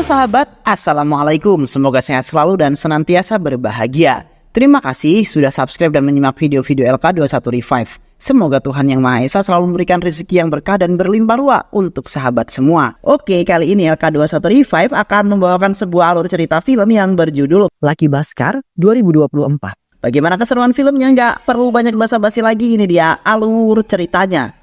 Halo sahabat, Assalamualaikum. Semoga sehat selalu dan senantiasa berbahagia. Terima kasih sudah subscribe dan menyimak video-video LK21 Revive. Semoga Tuhan Yang Maha Esa selalu memberikan rezeki yang berkah dan berlimpah ruah untuk sahabat semua. Oke, kali ini LK21 Revive akan membawakan sebuah alur cerita film yang berjudul Lucky Bhaskar 2024. Bagaimana keseruan filmnya? Nggak perlu banyak basa-basi lagi, ini dia alur ceritanya.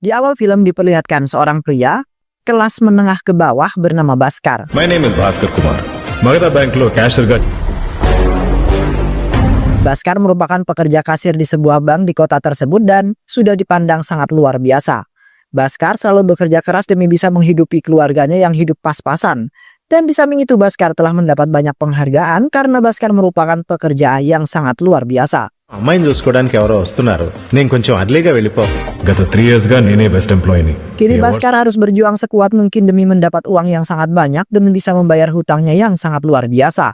Di awal film diperlihatkan seorang pria kelas menengah ke bawah bernama Bhaskar. My name is Bhaskar Kumar. Magadha Bank lo cashier ga. Bhaskar merupakan pekerja kasir di sebuah bank di kota tersebut dan sudah dipandang sangat luar biasa. Bhaskar selalu bekerja keras demi bisa menghidupi keluarganya yang hidup pas-pasan. Dan di samping itu Bhaskar telah mendapat banyak penghargaan karena Bhaskar merupakan pekerja yang sangat luar biasa. అమ్మాయిని చూసుకోవడానికి ఎవరో వస్తున్నారు నేను కొంచెం అర్లీగా వెళ్ళిపో గత 3 years గా నేనే బెస్ట్ ఎంప్లాయీని Kini Bhaskar harus berjuang sekuat mungkin demi mendapat uang yang sangat banyak dan bisa membayar hutangnya yang sangat luar biasa,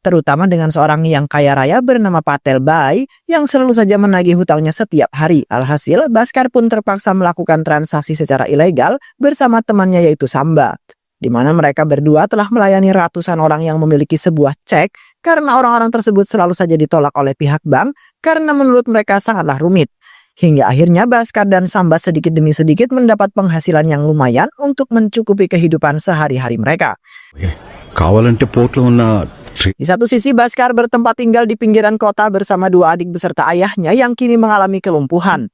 terutama dengan seorang yang kaya raya bernama Patel Bhai yang selalu saja menagih hutangnya setiap hari. Alhasil Bhaskar pun terpaksa melakukan transaksi secara ilegal bersama temannya yaitu Samba, di mana mereka berdua telah melayani ratusan orang yang memiliki sebuah cek karena orang-orang tersebut selalu saja ditolak oleh pihak bank karena menurut mereka sangatlah rumit. Hingga akhirnya Bhaskar dan Samba sedikit demi sedikit mendapat penghasilan yang lumayan untuk mencukupi kehidupan sehari-hari mereka. కావాలంటే పోర్ట్లో ఉన్న Di satu sisi Bhaskar bertempat tinggal di pinggiran kota bersama dua adik beserta ayahnya yang kini mengalami kelumpuhan.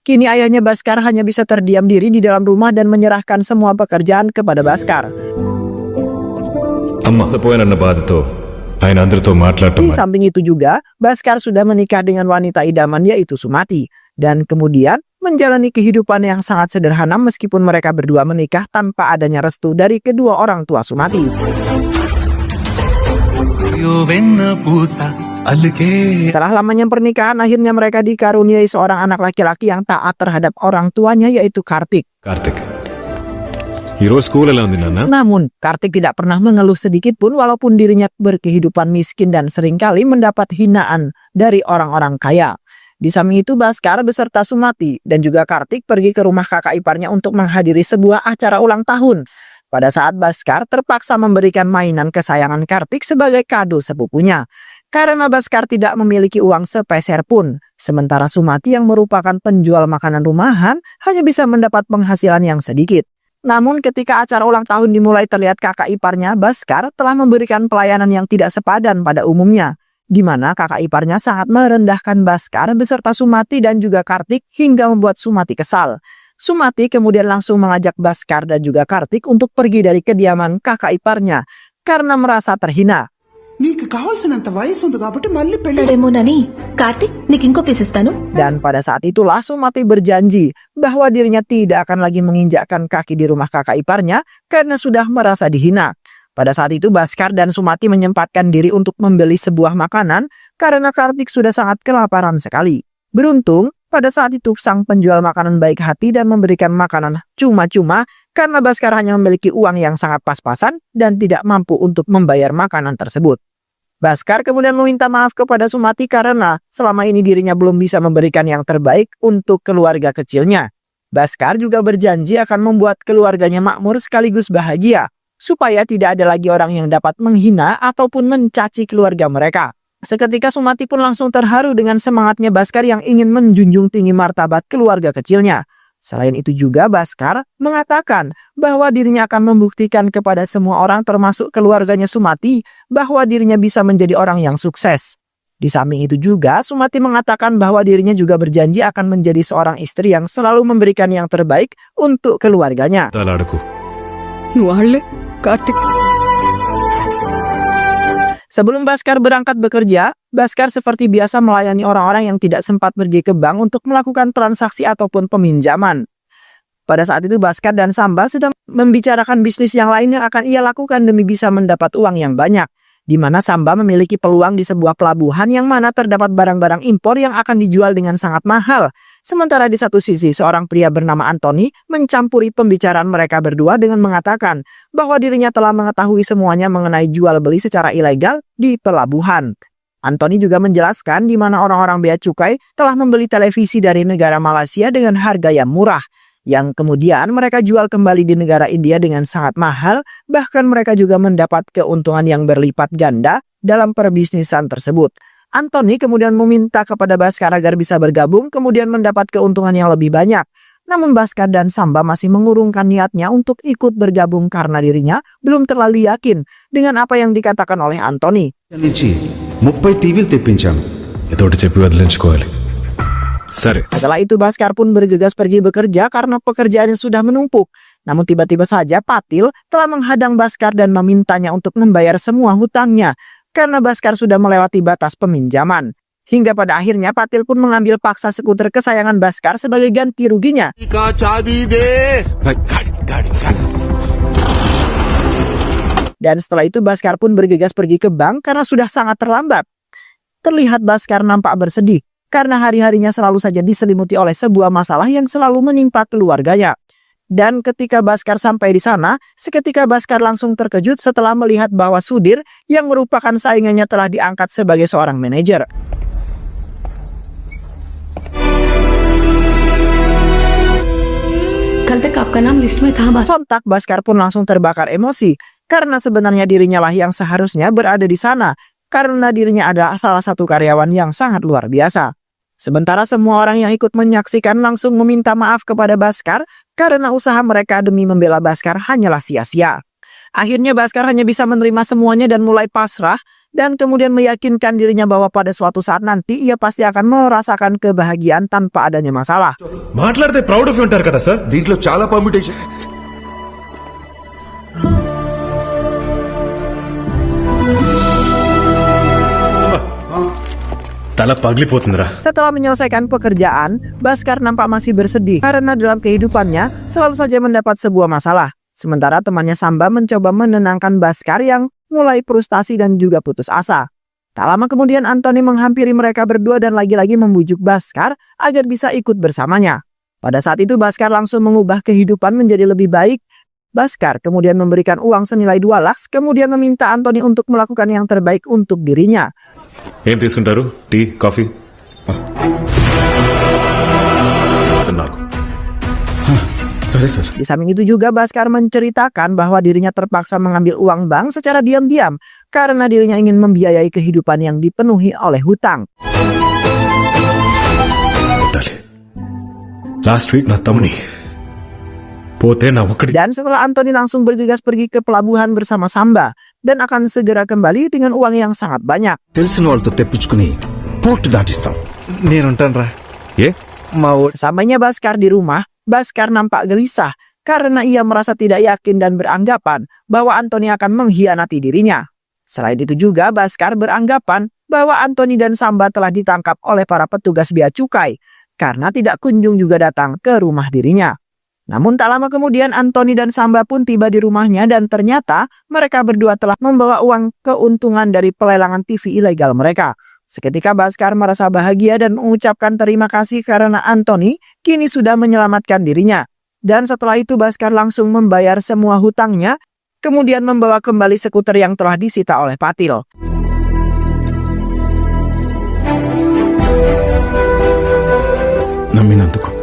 Kini ayahnya Bhaskar hanya bisa terdiam diri di dalam rumah dan menyerahkan semua pekerjaan kepada Bhaskar. అమ్మ సపోయినన్న బాధతో ఆయన అందరితో మాట్లాడటం Di samping itu juga, Bhaskar sudah menikah dengan wanita idaman yaitu Sumati. Dan kemudian menjalani kehidupan yang sangat sederhana meskipun mereka berdua menikah tanpa adanya restu dari kedua orang tua Sumati. Setelah lamanya pernikahan, akhirnya mereka dikaruniai seorang anak laki-laki yang taat terhadap orang tuanya yaitu Kartik. Karthik ఈరోజు స్కూల్ ఎలా ఉంది నాన్న Namun, Kartik tidak pernah mengeluh sedikit pun walaupun dirinya berkehidupan miskin dan seringkali mendapat hinaan dari orang-orang kaya. Di samping itu, Bhaskar beserta Sumati dan juga Kartik pergi ke rumah kakak iparnya untuk menghadiri sebuah acara ulang tahun. Pada saat Bhaskar terpaksa memberikan mainan kesayangan Kartik sebagai kado sepupunya. Karena Bhaskar tidak memiliki uang sepeser pun. Sementara Sumati yang merupakan penjual makanan rumahan hanya bisa mendapat penghasilan yang sedikit. Namun ketika acara ulang tahun dimulai terlihat kakak iparnya Bhaskar telah memberikan pelayanan yang tidak sepadan pada umumnya. Di mana kakak iparnya sangat merendahkan Bhaskar beserta Sumati dan juga Kartik hingga membuat Sumati kesal. Sumati kemudian langsung mengajak Bhaskar dan juga Kartik untuk pergi dari kediaman kakak iparnya karena merasa terhina. నీకు కావాల్సినంత వయసు ఉంది కాబట్టి మళ్ళీ పెళ్లి డేమోనని కార్తిక్ నీకు ఇంకో పీస్ ఇస్తాను. Dan pada saat itulah Sumati berjanji bahwa dirinya tidak akan lagi menginjakkan kaki di rumah kakak iparnya karena sudah merasa dihina. Pada saat itu Bhaskar dan Sumati menyempatkan diri untuk membeli sebuah makanan karena Kartik sudah sangat kelaparan sekali. Beruntung pada saat itu sang penjual makanan baik hati dan memberikan makanan cuma-cuma karena Bhaskar hanya memiliki uang yang sangat pas-pasan dan tidak mampu untuk membayar makanan tersebut. Bhaskar kemudian meminta maaf kepada Sumati karena selama ini dirinya belum bisa memberikan yang terbaik untuk keluarga kecilnya. Bhaskar juga berjanji akan membuat keluarganya makmur sekaligus bahagia, supaya tidak ada lagi orang yang dapat menghina ataupun mencaci keluarga mereka. Seketika Sumati pun langsung terharu dengan semangatnya Bhaskar yang ingin menjunjung tinggi martabat keluarga kecilnya. Selain itu juga Bhaskar mengatakan bahwa dirinya akan membuktikan kepada semua orang termasuk keluarganya Sumati bahwa dirinya bisa menjadi orang yang sukses. Di samping itu juga Sumati mengatakan bahwa dirinya juga berjanji akan menjadi seorang istri yang selalu memberikan yang terbaik untuk keluarganya. అలాడకు Sebelum Bhaskar berangkat bekerja, Bhaskar seperti biasa melayani orang-orang yang tidak sempat pergi ke bank untuk melakukan transaksi ataupun peminjaman. Pada saat itu Bhaskar dan Samba sedang membicarakan bisnis yang lain yang akan ia lakukan demi bisa mendapat uang yang banyak. di mana Samba memiliki peluang di sebuah pelabuhan yang mana terdapat barang-barang impor yang akan dijual dengan sangat mahal. Sementara di satu sisi, seorang pria bernama Anthony mencampuri pembicaraan mereka berdua dengan mengatakan bahwa dirinya telah mengetahui semuanya mengenai jual beli secara ilegal di pelabuhan. Anthony juga menjelaskan di mana orang-orang bea cukai telah membeli televisi dari negara Malaysia dengan harga yang murah, yang kemudian mereka jual kembali di negara India dengan sangat mahal, bahkan mereka juga mendapat keuntungan yang berlipat ganda dalam perbisnisan tersebut. Anthony kemudian meminta kepada Bhaskar agar bisa bergabung, kemudian mendapat keuntungan yang lebih banyak. Namun Bhaskar dan Samba masih mengurungkan niatnya untuk ikut bergabung karena dirinya belum terlalu yakin dengan apa yang dikatakan oleh Anthony. నుంచి 30 టీవీలు తెప్పించాను. ఏదోటి చెప్పి వదిలించుకోవాలి. సరే. Setelah itu Bhaskar pun bergegas pergi bekerja karena pekerjaannya sudah menumpuk. Namun tiba-tiba saja Patil telah menghadang Bhaskar dan memintanya untuk membayar semua hutangnya karena Bhaskar sudah melewati batas peminjaman. Hingga pada akhirnya Patil pun mengambil paksa skuter kesayangan Bhaskar sebagai ganti ruginya. Dan setelah itu Bhaskar pun bergegas pergi ke bank karena sudah sangat terlambat. Terlihat Bhaskar nampak bersedih karena hari-harinya selalu saja diselimuti oleh sebuah masalah yang selalu menimpa keluarganya. Dan ketika Bhaskar sampai di sana, seketika Bhaskar langsung terkejut setelah melihat bahwa Sudir yang merupakan saingannya telah diangkat sebagai seorang manajer. कल तक आपका नाम लिस्ट में था। Sontak Bhaskar pun langsung terbakar emosi karena sebenarnya dirinya lah yang seharusnya berada di sana karena dirinya adalah salah satu karyawan yang sangat luar biasa. Sementara semua orang yang ikut menyaksikan langsung meminta maaf kepada Bhaskar karena usaha mereka demi membela Bhaskar hanyalah sia-sia. Akhirnya Bhaskar hanya bisa menerima semuanya dan mulai pasrah dan kemudian meyakinkan dirinya bahwa pada suatu saat nanti ia pasti akan merasakan kebahagiaan tanpa adanya masalah. మాట్లాడితే proud of ఉంటారు కదా సార్. దీంట్లో చాలా పర్మిటేషన్. తల పగిలిపోతుందిరా. Setelah menyelesaikan pekerjaan, Bhaskar nampak masih bersedih karena dalam kehidupannya selalu saja mendapat sebuah masalah. Sementara temannya Samba mencoba menenangkan Bhaskar yang mulai frustasi dan juga putus asa. Tak lama kemudian Anthony menghampiri mereka berdua dan lagi-lagi membujuk Bhaskar agar bisa ikut bersamanya. Pada saat itu Bhaskar langsung mengubah kehidupan menjadi lebih baik. Bhaskar kemudian memberikan uang senilai 2 lakhs, kemudian meminta Anthony untuk melakukan yang terbaik untuk dirinya. ఏం తీసుకుంటారు? Tea, coffee? నాకు. సరే sir. Di samping itu juga Bhaskar menceritakan bahwa dirinya terpaksa mengambil uang bank secara diam-diam karena dirinya ingin membiayai kehidupan yang dipenuhi oleh hutang. Last week నా తమ్ముని పోతే నా ఒక్కడి. Dan setelah Anthony langsung bergegas pergi ke pelabuhan bersama Samba dan akan segera kembali dengan uang yang sangat banyak. తెలిసిన వాళ్ళతో తెప్పించుకుని పోర్ట్ దాటిస్తాం. నేనుంటాను రా. ఏ? మా Sesampainya Bhaskar di rumah, Bhaskar nampak gelisah karena ia merasa tidak yakin dan beranggapan bahwa Anthony akan mengkhianati dirinya. Selain itu juga Bhaskar beranggapan bahwa Anthony dan Samba telah ditangkap oleh para petugas bea cukai karena tidak kunjung juga datang ke rumah dirinya. Namun tak lama kemudian Anthony dan Samba pun tiba di rumahnya dan ternyata mereka berdua telah membawa uang keuntungan dari pelelangan TV ilegal mereka. Seketika Bhaskar merasa bahagia dan mengucapkan terima kasih karena Anthony kini sudah menyelamatkan dirinya. Dan setelah itu Bhaskar langsung membayar semua hutangnya, kemudian membawa kembali skuter yang telah disita oleh Patil. నమ్మినందుకు.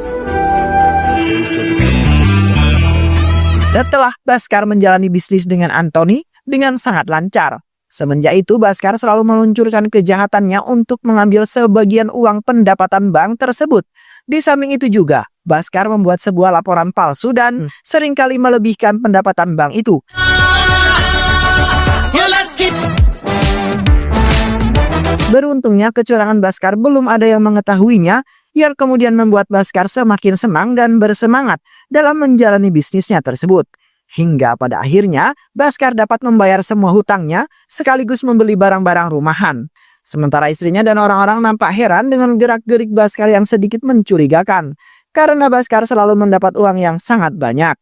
Setelah Bhaskar menjalani bisnis dengan Anthony dengan sangat lancar. Semenjak itu Bhaskar selalu meluncurkan kejahatannya untuk mengambil sebagian uang pendapatan bank tersebut. Di samping itu juga, Bhaskar membuat sebuah laporan palsu dan seringkali melebihkan pendapatan bank itu. Beruntungnya kecurangan Bhaskar belum ada yang mengetahuinya, yang kemudian membuat Bhaskar semakin senang dan bersemangat dalam menjalani bisnisnya tersebut. Hingga pada akhirnya, Bhaskar dapat membayar semua hutangnya sekaligus membeli barang-barang rumahan. Sementara istrinya dan orang-orang nampak heran dengan gerak-gerik Bhaskar yang sedikit mencurigakan, karena Bhaskar selalu mendapat uang yang sangat banyak.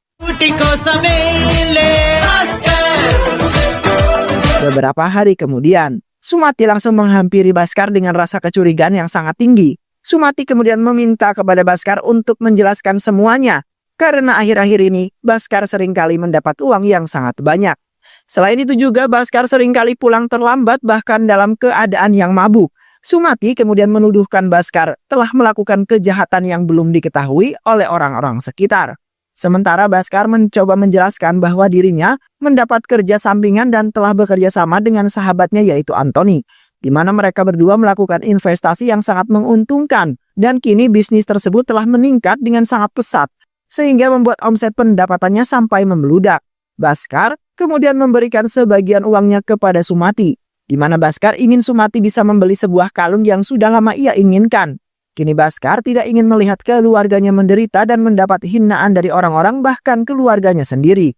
Beberapa hari kemudian, Sumati langsung menghampiri Baskar dengan rasa kecurigaan yang sangat tinggi. Sumati kemudian meminta kepada Baskar untuk menjelaskan semuanya, karena akhir-akhir ini Baskar seringkali mendapat uang yang sangat banyak. Selain itu juga Baskar seringkali pulang terlambat bahkan dalam keadaan yang mabuk. Sumati kemudian menuduhkan Baskar telah melakukan kejahatan yang belum diketahui oleh orang-orang sekitar. Sementara Baskar mencoba menjelaskan bahwa dirinya mendapat kerja sampingan dan telah bekerja sama dengan sahabatnya yaitu Anthony, di mana mereka berdua melakukan investasi yang sangat menguntungkan dan kini bisnis tersebut telah meningkat dengan sangat pesat sehingga membuat omset pendapatannya sampai membeludak. Baskar kemudian memberikan sebagian uangnya kepada Sumati, di mana Baskar ingin Sumati bisa membeli sebuah kalung yang sudah lama ia inginkan. Kini Baskar tidak ingin melihat keluarganya menderita dan mendapat hinaan dari orang-orang bahkan keluarganya sendiri.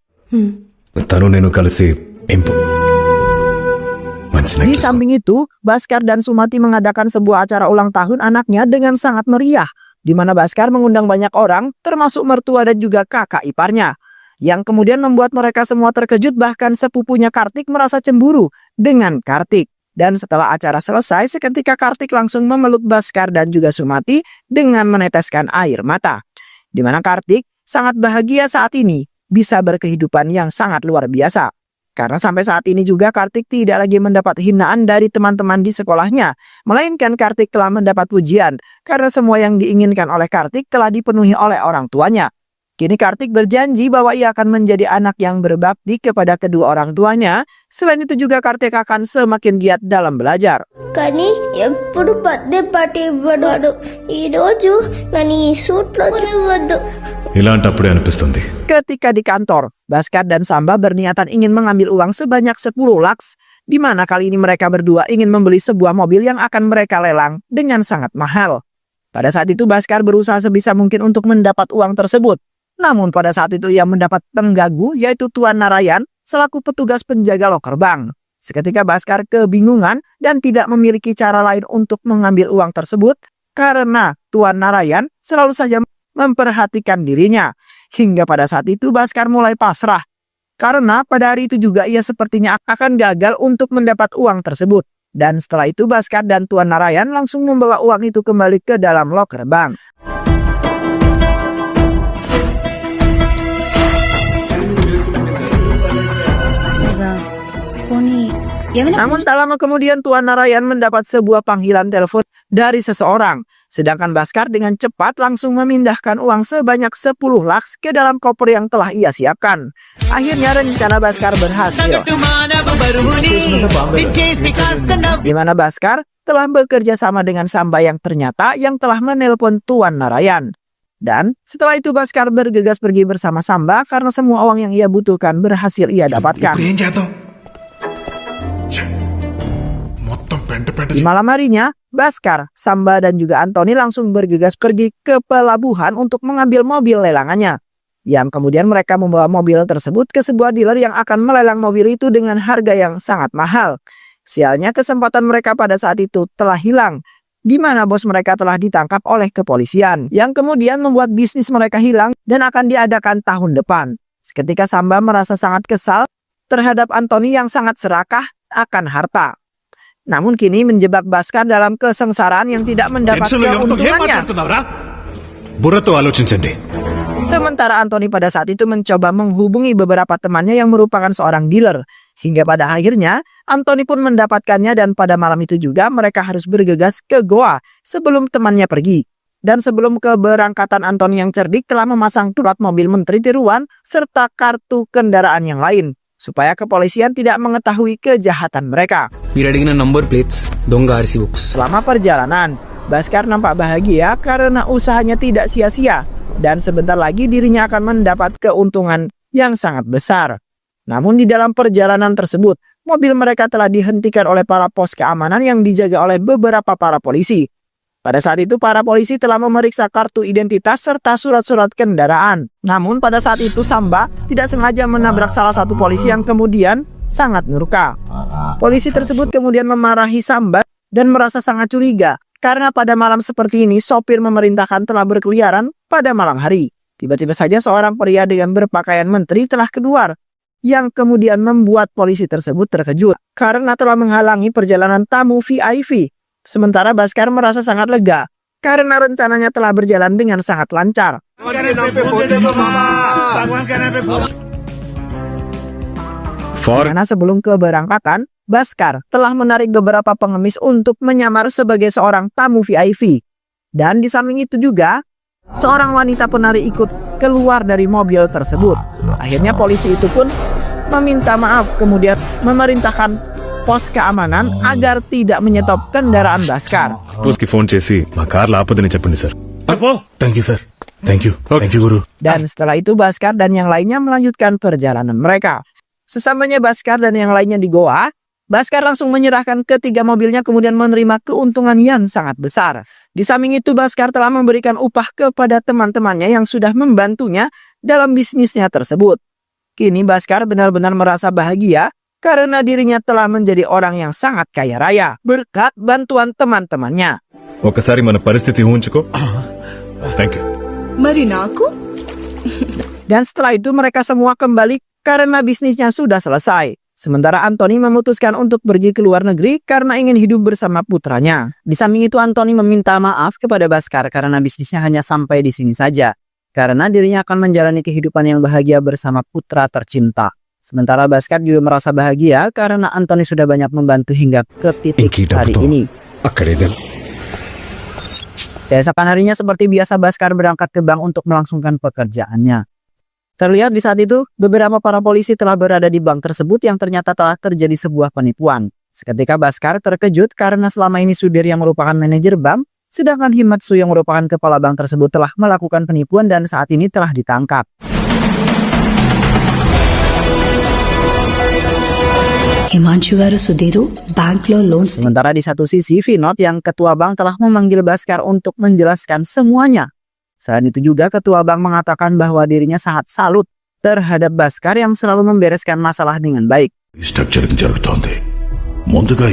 తను నేను కలిసి మంచి Di necklace samping itu, Baskar dan Sumati mengadakan sebuah acara ulang tahun anaknya dengan sangat meriah, di mana Baskar mengundang banyak orang, termasuk mertua dan juga kakak iparnya, yang kemudian membuat mereka semua terkejut bahkan sepupunya Kartik merasa cemburu dengan Kartik. Dan setelah acara selesai, seketika Kartik langsung memeluk Baskar dan juga Sumati dengan meneteskan air mata. Di mana Kartik sangat bahagia saat ini bisa berkehidupan yang sangat luar biasa. Karena sampai saat ini juga Kartik tidak lagi mendapat hinaan dari teman-teman di sekolahnya, melainkan Kartik telah mendapat pujian karena semua yang diinginkan oleh Kartik telah dipenuhi oleh orang tuanya. Kini Kartik berjanji bahwa ia akan menjadi anak yang berbakti kepada kedua orang tuanya. Selain itu juga Kartik akan semakin giat dalam belajar. కానీ ఎప్పుడు birthday party ఇవ్వడు ఈరోజు నన్ను ఈ సూట్లో ఇవ్వద్దు. ఇలాంటప్పుడే అనిపిస్తుంది Ketika di kantor, Baskar dan Samba berniatan ingin mengambil uang sebanyak 10 laks, di mana kali ini mereka berdua ingin membeli sebuah mobil yang akan mereka lelang dengan sangat mahal. Pada saat itu Baskar berusaha sebisa mungkin untuk mendapat uang tersebut. Namun pada saat itu ia mendapat pengganggu yaitu Tuan Narayan selaku petugas penjaga loker bank. Seketika Baskar kebingungan dan tidak memiliki cara lain untuk mengambil uang tersebut karena Tuan Narayan selalu saja memperhatikan dirinya. Hingga pada saat itu Baskar mulai pasrah. Karena pada hari itu juga ia sepertinya akan gagal untuk mendapat uang tersebut. Dan setelah itu Baskar dan Tuan Narayan langsung membawa uang itu kembali ke dalam loker bank. Namun tak lama kemudian Tuan Narayan mendapat sebuah panggilan telepon dari seseorang. Sedangkan Baskar dengan cepat langsung memindahkan uang sebanyak 10 laks ke dalam koper yang telah ia siapkan. Akhirnya rencana Baskar berhasil. Di mana Baskar telah bekerja sama dengan Samba yang ternyata yang telah menelpon Tuan Narayan. Dan setelah itu Baskar bergegas pergi bersama Samba karena semua uang yang ia butuhkan berhasil ia dapatkan. ఇప్పుడు ఏం చేద్దాం ఛ, మొత్తం పెంట పెంట Di malam harinya, Baskar, Samba, dan juga Anthony langsung bergegas pergi ke pelabuhan untuk mengambil mobil lelangannya. Yang kemudian mereka membawa mobil tersebut ke sebuah dealer yang akan melelang mobil itu dengan harga yang sangat mahal. Sialnya kesempatan mereka pada saat itu telah hilang, di mana bos mereka telah ditangkap oleh kepolisian, yang kemudian membuat bisnis mereka hilang dan akan diadakan tahun depan. Seketika Samba merasa sangat kesal terhadap Anthony yang sangat serakah akan harta. Namun kini menjebak Baskar dalam kesengsaraan yang tidak mendapat టెన్షన్లో ఎవరితో ఏం keuntungannya. మాట్లాడుతున్నావురా బుర్రతో ఆలోచించండి Sementara Anthony pada saat itu mencoba menghubungi beberapa temannya yang merupakan seorang dealer. Hingga pada akhirnya, Anthony pun mendapatkannya dan pada malam itu juga mereka harus bergegas ke Goa sebelum temannya pergi. Dan sebelum keberangkatan, Anthony yang cerdik telah memasang plat mobil Menteri Tiruan serta kartu kendaraan yang lain, supaya kepolisian tidak mengetahui kejahatan mereka. మీరు అడిగిన number plates దొంగ RC books Selama perjalanan, Baskar nampak bahagia karena usahanya tidak sia-sia dan sebentar lagi dirinya akan mendapat keuntungan yang sangat besar. Namun di dalam perjalanan tersebut, mobil mereka telah dihentikan oleh para pos keamanan yang dijaga oleh beberapa para polisi. Pada saat itu para polisi telah memeriksa kartu identitas serta surat-surat kendaraan. Namun pada saat itu Samba tidak sengaja menabrak salah satu polisi yang kemudian sangat murka. Polisi tersebut kemudian memarahi Samba dan merasa sangat curiga karena pada malam seperti ini sopir memerintahkan telah berkeliaran pada malam hari. Tiba-tiba saja seorang pria dengan berpakaian menteri telah keluar. yang kemudian membuat polisi tersebut terkejut karena telah menghalangi perjalanan tamu VIP. Sementara Bhaskar merasa sangat lega karena rencananya telah berjalan dengan sangat lancar. Karena sebelum keberangkatan, Bhaskar telah menarik beberapa pengemis untuk menyamar sebagai seorang tamu VIP. Dan di samping itu juga, seorang wanita penari ikut keluar dari mobil tersebut. Akhirnya polisi itu pun meminta maaf, kemudian memerintahkan pos keamanan agar tidak menyetop kendaraan Bhaskar. పోస్కి ఫోన్ చేసి మా కార్లు ఆపదని చెప్పండి sir. Thank you sir. Thank you Guru. Dan setelah itu Bhaskar dan yang lainnya melanjutkan perjalanan mereka. Sesampainya Bhaskar dan yang lainnya di Goa, Bhaskar langsung menyerahkan ketiga mobilnya kemudian menerima keuntungan yang sangat besar. Di samping itu Bhaskar telah memberikan upah kepada teman-temannya yang sudah membantunya dalam bisnisnya tersebut. Kini Bhaskar benar-benar merasa bahagia karena dirinya telah menjadi orang yang sangat kaya raya berkat bantuan teman-temannya. ఒకసారి మన పరిస్థితి ఊహించుకో. Thank you. మరి నాకు Dan setelah itu mereka semua kembali karena bisnisnya sudah selesai. Sementara Anthony memutuskan untuk pergi ke luar negeri karena ingin hidup bersama putranya. Di samping itu Anthony meminta maaf kepada Bhaskar karena bisnisnya hanya sampai di sini saja. Karena dirinya akan menjalani kehidupan yang bahagia bersama putra tercinta. Sementara Bhaskar juga merasa bahagia karena Anthony sudah banyak membantu hingga ke titik hari ini. Keesokan harinya seperti biasa Bhaskar berangkat ke bank untuk melangsungkan pekerjaannya. Terlihat di saat itu, beberapa para polisi telah berada di bank tersebut yang ternyata telah terjadi sebuah penipuan. Seketika Bhaskar terkejut karena selama ini Sudhir yang merupakan manajer bank, sedangkan Himatsu yang merupakan kepala bank tersebut telah melakukan penipuan dan saat ini telah ditangkap. Himanshu గారు సుధీరు బ్యాంక్లో loans Sementara di satu sisi, Vinod yang ketua bank telah memanggil Bhaskar untuk menjelaskan semuanya. Selain itu juga ketua bank mengatakan bahwa dirinya sangat salut terhadap Bhaskar yang selalu membereskan masalah dengan baik. Structuring జరుగుతోంది. ముందుగా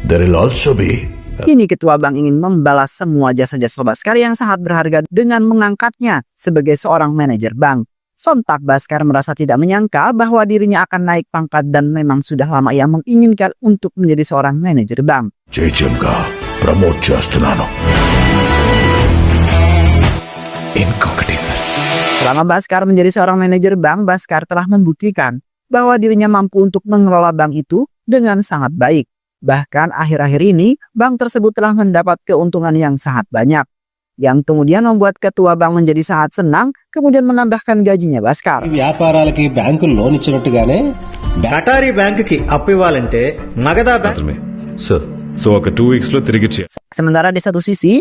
there will also be Kini ketua bank ingin membalas semua jasa-jasa Bhaskar yang sangat berharga dengan mengangkatnya sebagai seorang manajer bank. Sontak Bhaskar merasa tidak menyangka bahwa dirinya akan naik pangkat dan memang sudah lama ia menginginkan untuk menjadi seorang manajer bank. జేజంగా ప్రమోట్ చేస్తున్నాను. ఇంకొకటి sir. Selama Bhaskar menjadi seorang manajer bank, Bhaskar telah membuktikan bahwa dirinya mampu untuk mengelola bank itu dengan sangat baik. Bahkan akhir-akhir ini, bank tersebut telah mendapat keuntungan yang sangat banyak. Yang kemudian membuat ketua bank menjadi sangat senang, kemudian menambahkan gajinya Bhaskar. వ్యాపారాలకి బ్యాంకులు లోన్ ఇచ్చినట్టుగానే కటారి బ్యాంకుకి అప్పు ఇవ్వాలంటే నగదా bank sir so ఒక 2 weeks లో తిరిగి Sementara di satu sisi,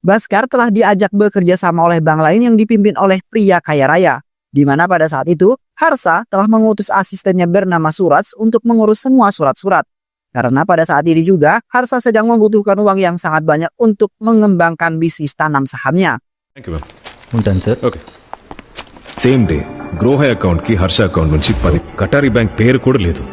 Bhaskar telah diajak bekerja sama oleh bank lain yang dipimpin oleh pria kaya raya, di mana pada saat itu Harsha telah mengutus asistennya bernama Suraj untuk mengurus semua surat-surat. Karena pada saat ini juga Harsha sedang membutuhkan uang yang sangat banyak untuk mengembangkan bisnis tanam sahamnya. Thank you ma'am. ఉంటాను sir. Okay. Same day గ్రోహ అకౌంట్ కి హర్ష అకౌంట్ నుంచి 10 కటారి బ్యాంక్ పేరు కూడా లేదు.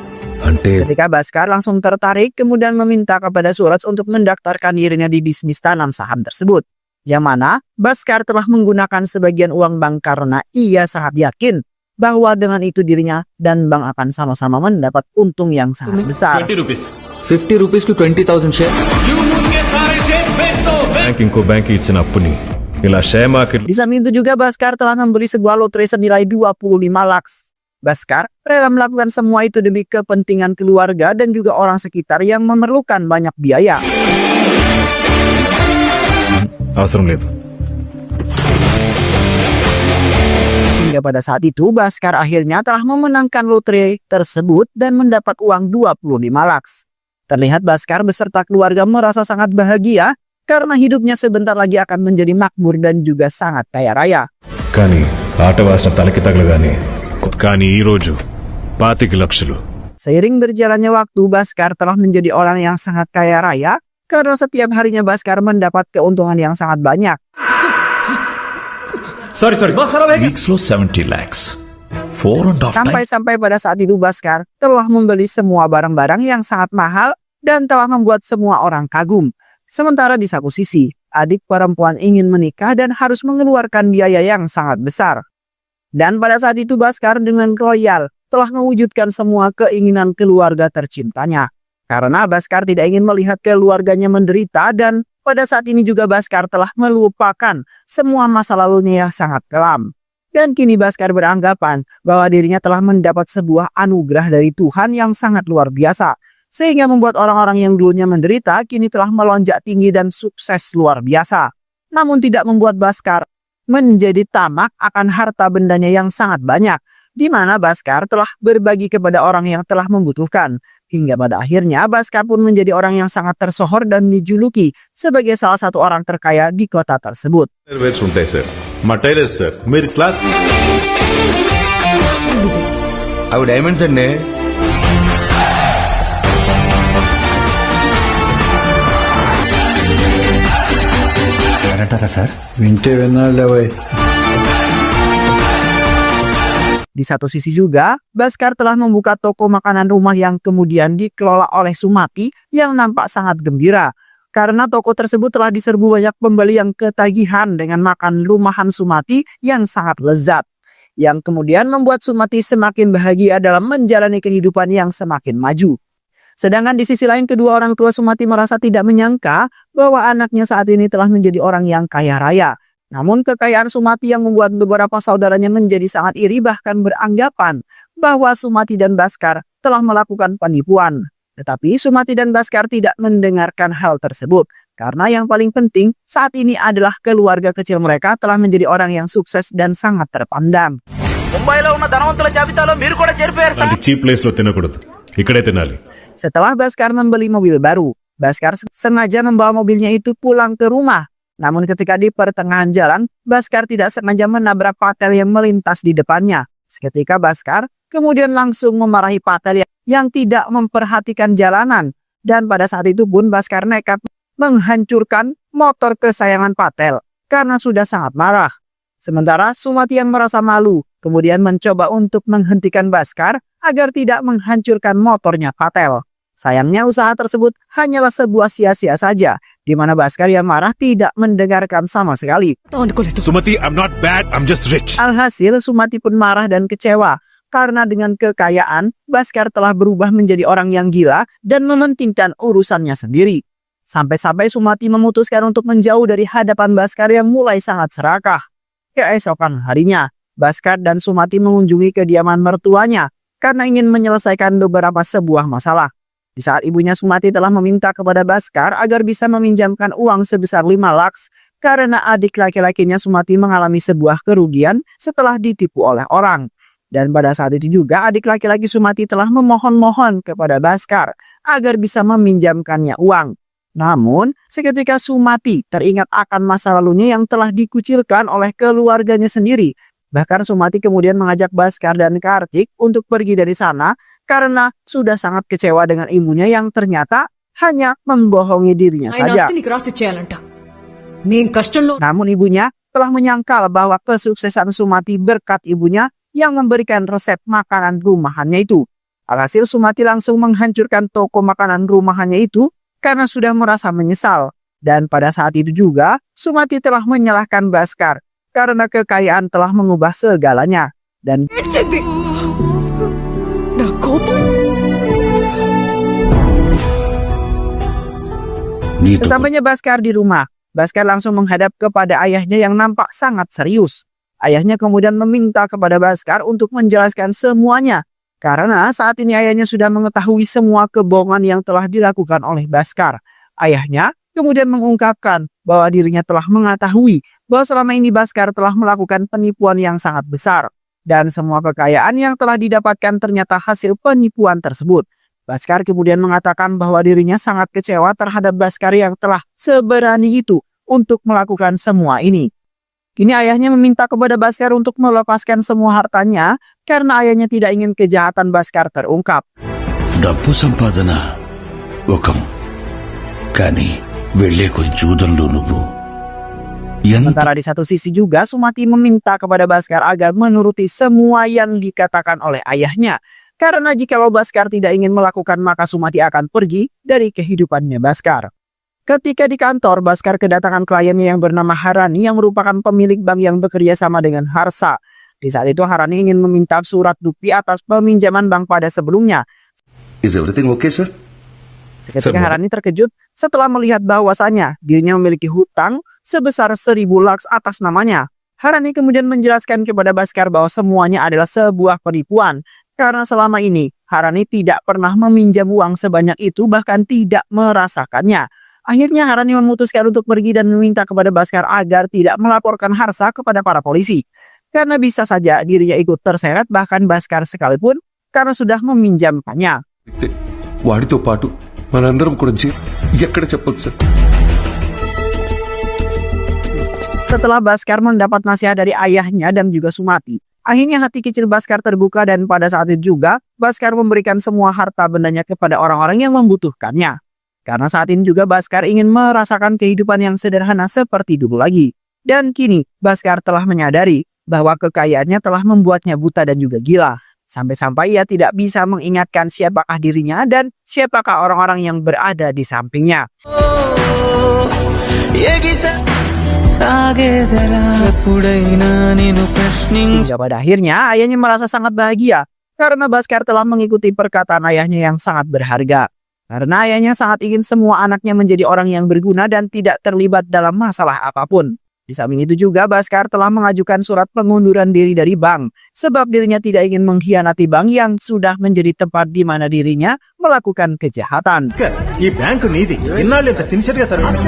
అంటే Ketika Bhaskar langsung tertarik kemudian meminta kepada Suraj untuk mendaftarkan dirinya di bisnis tanam saham tersebut. Yang mana Bhaskar telah menggunakan sebagian uang bank karena ia sangat yakin bahwa dengan itu dirinya dan bank akan sama-sama mendapat untung yang sangat besar. 50 రూపీస్కి 20,000 share. Bank ఇంకో బ్యాంక్ ఇచ్చిన అప్పుని ఇలా share market Di samping itu juga Bhaskar telah memberi sebuah lotre senilai 25 lakhs. Bhaskar rela melakukan semua itu demi kepentingan keluarga dan juga orang sekitar yang memerlukan banyak biaya. అవసరం లేదు. Hingga pada saat itu Bhaskar akhirnya telah memenangkan lotre tersebut dan mendapat uang 25 lakhs. Terlihat Bhaskar beserta keluarga merasa sangat bahagia karena hidupnya sebentar lagi akan menjadi makmur dan juga sangat kaya raya. కానీ ఆట వాసన తలకి తగలగానే కానీ ఈ రోజు 25 లక్షలు. Seiring berjalannya waktu, Bhaskar telah menjadi orang yang sangat kaya raya karena setiap harinya Bhaskar mendapat keuntungan yang sangat banyak. Sorry weeks లో 70 lakhs. 4.5 Sampai-sampai pada saat itu Bhaskar telah membeli semua barang-barang yang sangat mahal dan telah membuat semua orang kagum. Sementara di satu sisi, adik perempuan ingin menikah dan harus mengeluarkan biaya yang sangat besar. Dan pada saat itu Baskar dengan royal telah mewujudkan semua keinginan keluarga tercintanya. Karena Baskar tidak ingin melihat keluarganya menderita dan pada saat ini juga Baskar telah melupakan semua masa lalunya yang sangat kelam. Dan kini Baskar beranggapan bahwa dirinya telah mendapat sebuah anugerah dari Tuhan yang sangat luar biasa. Sehingga membuat orang-orang yang dulunya menderita kini telah melonjak tinggi dan sukses luar biasa. Namun tidak membuat Baskar menjadi tamak akan harta bendanya yang sangat banyak, di mana Baskar telah berbagi kepada orang yang telah membutuhkan. Hingga pada akhirnya Baskar pun menjadi orang yang sangat tersohor dan dijuluki sebagai salah satu orang terkaya di kota tersebut. వేర్స్ ఉంటాయి sir మా tailor sir మీరు class అవి diamonds అండి. అంటారా sir? వింటే విన్నాళ్ళే. Di satu sisi juga, Baskar telah membuka toko makanan rumah yang kemudian dikelola oleh Sumati yang nampak sangat gembira. Karena toko tersebut telah diserbu banyak pembeli yang ketagihan dengan makan rumahan Sumati yang sangat lezat. Yang kemudian membuat Sumati semakin bahagia dalam menjalani kehidupan yang semakin maju. Sedangkan di sisi lain kedua orang tua Sumati merasa tidak menyangka bahwa anaknya saat ini telah menjadi orang yang kaya raya. Namun kekayaan Sumati yang membuat beberapa saudaranya menjadi sangat iri bahkan beranggapan bahwa Sumati dan Baskar telah melakukan penipuan. Tetapi Sumati dan Baskar tidak mendengarkan hal tersebut. Karena yang paling penting saat ini adalah keluarga kecil mereka telah menjadi orang yang sukses dan sangat terpandang. అలాంటి cheap place లో తినకూడదు, ఇక్కడే తినాలి. Setelah Baskar membeli mobil baru, Baskar sengaja membawa mobilnya itu pulang ke rumah. Namun ketika di pertengahan jalan, Baskar tidak sengaja menabrak Patel yang melintas di depannya. Seketika Baskar kemudian langsung memarahi Patel yang tidak memperhatikan jalanan. Dan pada saat itu pun Baskar nekat menghancurkan motor kesayangan Patel karena sudah sangat marah. Sementara Sumati yang merasa malu kemudian mencoba untuk menghentikan Baskar agar tidak menghancurkan motornya Patel. Sayangnya usaha tersebut hanyalah sebuah sia-sia saja, di mana Baskar yang marah tidak mendengarkan sama sekali. Sumathi, I'm not bad, I'm just rich. Alhasil Sumati pun marah dan kecewa karena dengan kekayaan Baskar telah berubah menjadi orang yang gila dan mementingkan urusannya sendiri. Sampai-sampai Sumati memutuskan untuk menjauh dari hadapan Baskar yang mulai sangat serakah. Keesokan harinya, Baskar dan Sumati mengunjungi kediaman mertuanya karena ingin menyelesaikan beberapa sebuah masalah. Di saat ibunya Sumati telah meminta kepada Baskar agar bisa meminjamkan uang sebesar 5 lakhs karena adik laki-lakinya Sumati mengalami sebuah kerugian setelah ditipu oleh orang. Dan pada saat itu juga adik laki-laki Sumati telah memohon-mohon kepada Baskar agar bisa meminjamkannya uang. Namun, seketika Sumati teringat akan masa lalunya yang telah dikucilkan oleh keluarganya sendiri. Bahkan Sumati kemudian mengajak Baskar dan Kartik untuk pergi dari sana karena sudah sangat kecewa dengan ibunya yang ternyata hanya membohongi dirinya saja. Namun ibunya telah menyangkal bahwa kesuksesan Sumati berkat ibunya yang memberikan resep makanan rumahannya itu. Alhasil Sumati langsung menghancurkan toko makanan rumahannya itu karena sudah merasa menyesal. Dan pada saat itu juga Sumati telah menyalahkan Baskar karena kekayaan telah mengubah segalanya. Dan sesampainya Baskar di rumah, Baskar langsung menghadap kepada ayahnya yang nampak sangat serius. Ayahnya kemudian meminta kepada Baskar untuk menjelaskan semuanya. Karena saat ini ayahnya sudah mengetahui semua kebohongan yang telah dilakukan oleh Baskar. Ayahnya kemudian mengungkapkan bahwa dirinya telah mengetahui bahwa selama ini Baskar telah melakukan penipuan yang sangat besar. Dan semua kekayaan yang telah didapatkan ternyata hasil penipuan tersebut. Baskar kemudian mengatakan bahwa dirinya sangat kecewa terhadap Baskar yang telah seberani itu untuk melakukan semua ini. Kini ayahnya meminta kepada Baskar untuk melepaskan semua hartanya karena ayahnya tidak ingin kejahatan Baskar terungkap. డబ్బు సంపాదన ఒకం కానీ వెళ్ళే కొద్ది జూదంలో నువ్వు Sementara di satu sisi juga Sumati meminta kepada Baskar agar menuruti semua yang dikatakan oleh ayahnya. Karena jikalau Baskar tidak ingin melakukan maka Sumati akan pergi dari kehidupannya Baskar. Ketika di kantor, Baskar kedatangan kliennya yang bernama Harani yang merupakan pemilik bank yang bekerja sama dengan Harsa. Di saat itu Harani ingin meminta surat bukti atas peminjaman bank pada sebelumnya. Is everything okay, sir? Seketika Harani terkejut setelah melihat bahwasannya dirinya memiliki hutang sebesar 1.000 laks atas namanya. Harani kemudian menjelaskan kepada Bhaskar bahwa semuanya adalah sebuah penipuan. Karena selama ini Harani tidak pernah meminjam uang sebanyak itu, bahkan tidak merasakannya. Akhirnya Harani memutuskan untuk pergi dan meminta kepada Bhaskar agar tidak melaporkan Harsha kepada para polisi. Karena bisa saja dirinya ikut terseret, bahkan Bhaskar sekalipun, karena sudah meminjamkannya. వాడితో పాటు మనందరం కూడా ఎక్కడ చెప్పొచ్చు sir. Setelah Bhaskar mendapat nasihat dari ayahnya dan juga Sumati, akhirnya hati kecil Bhaskar terbuka dan pada saat itu juga Bhaskar memberikan semua harta bendanya kepada orang-orang yang membutuhkannya. Karena saat ini juga Bhaskar ingin merasakan kehidupan yang sederhana seperti dulu lagi. Dan kini Bhaskar telah menyadari bahwa kekayaannya telah membuatnya buta dan juga gila. Sampai-sampai ia tidak bisa mengingatkan siapakah dirinya dan siapakah orang-orang yang berada di sampingnya. Hingga pada akhirnya ayahnya merasa sangat bahagia karena Bhaskar telah mengikuti perkataan ayahnya yang sangat berharga. Karena ayahnya sangat ingin semua anaknya menjadi orang yang berguna dan tidak terlibat dalam masalah apapun. Di samping itu juga Bhaskar telah mengajukan surat pengunduran diri dari bank sebab dirinya tidak ingin mengkhianati bank yang sudah menjadi tempat di mana dirinya melakukan kejahatan. ఈ బ్యాంకు నీది ఇన్నాళ్ళు ఇంత సిన్సియర్ గా service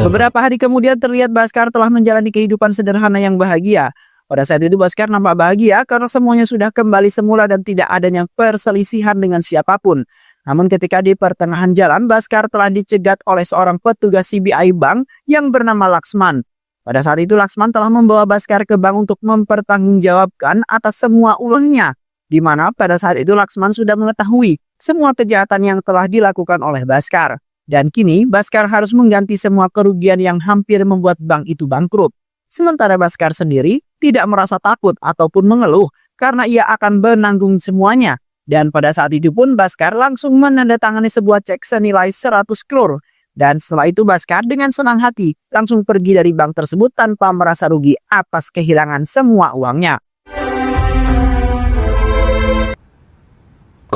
Beberapa hari kemudian terlihat Bhaskar telah menjalani kehidupan sederhana yang bahagia. Pada saat itu Bhaskar nampak bahagia karena semuanya sudah kembali semula dan tidak adanya perselisihan dengan siapapun. Namun ketika di pertengahan jalan, Bhaskar telah dicegat oleh seorang petugas CBI Bank yang bernama Laksman. Pada saat itu Laksman telah membawa Bhaskar ke bank untuk mempertanggungjawabkan atas semua ulangnya. Di mana pada saat itu Laksman sudah mengetahui semua kejahatan yang telah dilakukan oleh Bhaskar. Dan kini Bhaskar harus mengganti semua kerugian yang hampir membuat bank itu bangkrut. Sementara Bhaskar sendiri tidak merasa takut ataupun mengeluh karena ia akan menanggung semuanya. Dan pada saat itu pun Bhaskar langsung menandatangani sebuah cek senilai 100 crore. Dan setelah itu Bhaskar dengan senang hati langsung pergi dari bank tersebut tanpa merasa rugi atas kehilangan semua uangnya.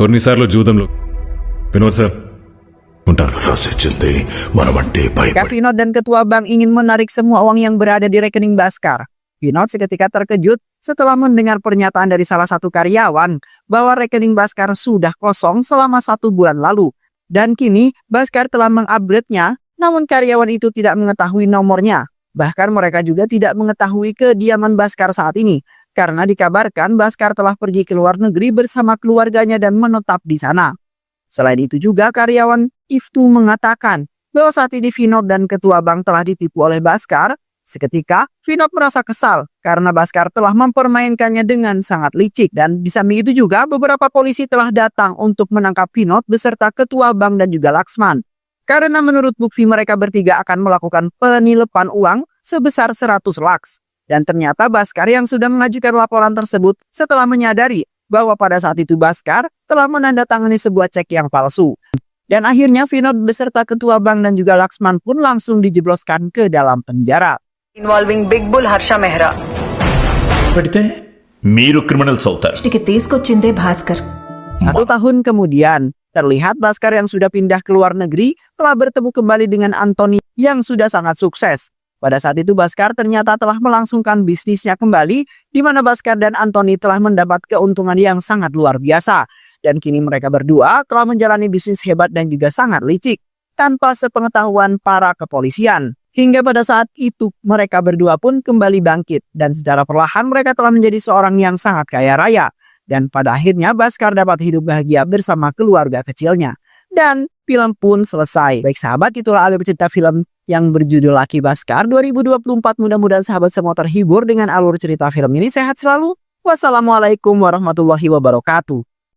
కొన్నిసార్లు జూదంలో వినోద్ సార్ ఉంటారు. రాసిచ్చింది మనమంటే Ketika Vinod dan ketua bank ingin menarik semua uang yang berada di rekening Bhaskar, Vinod seketika terkejut setelah mendengar pernyataan dari salah satu karyawan bahwa rekening Bhaskar sudah kosong selama 1 bulan lalu. Dan kini Bhaskar telah mengupgrade-nya, namun karyawan itu tidak mengetahui nomornya. Bahkan mereka juga tidak mengetahui kediaman Bhaskar saat ini, karena dikabarkan Bhaskar telah pergi ke luar negeri bersama keluarganya dan menetap di sana. Selain itu juga karyawan Iftu mengatakan bahwa saat ini Vinod dan ketua bank telah ditipu oleh Bhaskar. Seketika, Vinod merasa kesal karena Bhaskar telah mempermainkannya dengan sangat licik. Dan di samping itu juga beberapa polisi telah datang untuk menangkap Vinod beserta ketua bank dan juga Laksman. Karena menurut bukti mereka bertiga akan melakukan penilapan uang sebesar 100 laks. Dan ternyata Bhaskar yang sudah mengajukan laporan tersebut setelah menyadari bahwa pada saat itu Bhaskar telah menandatangani sebuah cek yang palsu. Dan akhirnya Vinod beserta ketua bank dan juga Laksman pun langsung dijebloskan ke dalam penjara. Involving Big Bull Harsha Mehra. పెడితే మీరు క్రిమినల్స్ అవుతారు. తీసుకొచ్చిందే భాస్కర్. 1 tahun kemudian, terlihat Bhaskar yang sudah pindah ke luar negeri telah bertemu kembali dengan Anthony yang sudah sangat sukses. Pada saat itu Bhaskar ternyata telah melangsungkan bisnisnya kembali, di mana Bhaskar dan Anthony telah mendapat keuntungan yang sangat luar biasa. Dan kini mereka berdua telah menjalani bisnis hebat dan juga sangat licik, tanpa sepengetahuan para kepolisian. Hingga pada saat itu mereka berdua pun kembali bangkit dan secara perlahan mereka telah menjadi seorang yang sangat kaya raya. Dan pada akhirnya Bhaskar dapat hidup bahagia bersama keluarga kecilnya. Dan film pun selesai. Baik sahabat, itulah alur cerita film yang berjudul Lucky Bhaskar 2024. Mudah-mudahan sahabat semua terhibur dengan alur cerita film ini. Sehat selalu. Wassalamualaikum warahmatullahi wabarakatuh.